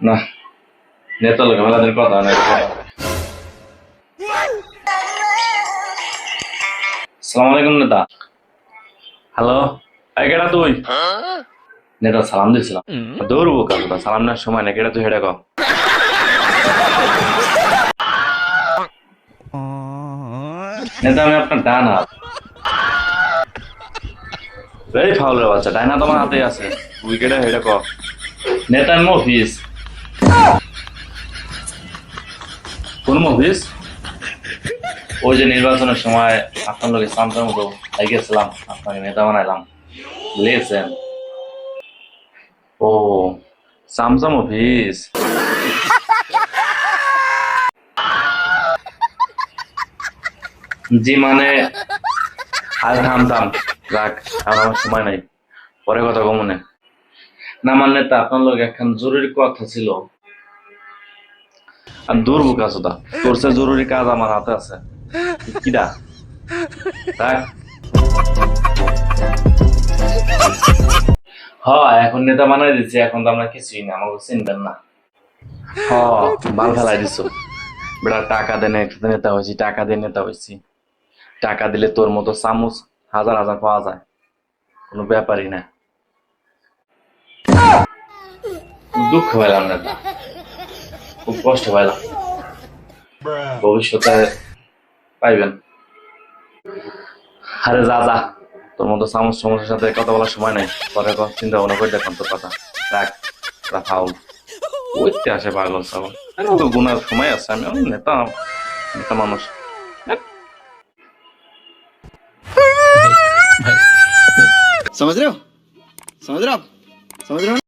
না, নেতা লোক মেলাদের কথা নাই। সালাম আলাইকুম নেতা। হ্যালো, এই কেডা তুই? নেতা সালাম দিয়েছিলাম। দৌড়বো কথা সালাম নেওয়ার সময় না, কেডা তুই হেডা ক। নেতা আমি আপনার ডান হাত। এই ফাউলের বাচ্চা, ডাইনা তোমার হাতেই আছে, তুই কেডা হেডা ক। নেতা আমি অফিস। কোন মফিস? ওই যে নির্বাচনের সময় আপনার লোকের সামটার মতো গেছিলাম, আপনাকে নেতা বানাইলাম, বুঝলেন? ও, সামসাম অফিস। জি মানে আর থাম থাম, রাখ, আর আমার সময় নাই, পরে কথা কমনে। না মানে নেতা আপনার লোক এখন জরুরি কথা ছিল। আর দৌড়বো কাজটা, তোর সে জরুরি কাজ আমার হাতে আছে। কিডা? রাখ। এখন নেতা বানাই দিচ্ছে, এখন তো আমরা কিছুই না, আমাকে চিনবেন না। হ, মাল ফেলাই দিছো। বেটা টাকা দেনে একসাথে নেতা হয়েছি, টাকা দিয়ে নেতা হয়েছি। টাকা দিলে তোর মতো চামচ হাজার হাজার পাওয়া যায়, কোনো ব্যাপারই না। দুঃখ পাইলাম নেতা, খুব কষ্ট পাইলাম। ভবিষ্যতে পাইবেন। আরে যা যা, তোর মতো চামচ সমস্যার সাথে কথা বলার সময় নাই, পরে চিন্তা ভাবনা করে দেখলাম তোর কথা। রাখ, ফাউল ওইতে আসে পাগল ছাগল। আরে তো গুনার সময় আছে, আমি অনেক নেতা, নেতা মানুষ। समझ रहे हो समझ रहे हो आप समझ रहे हो ना?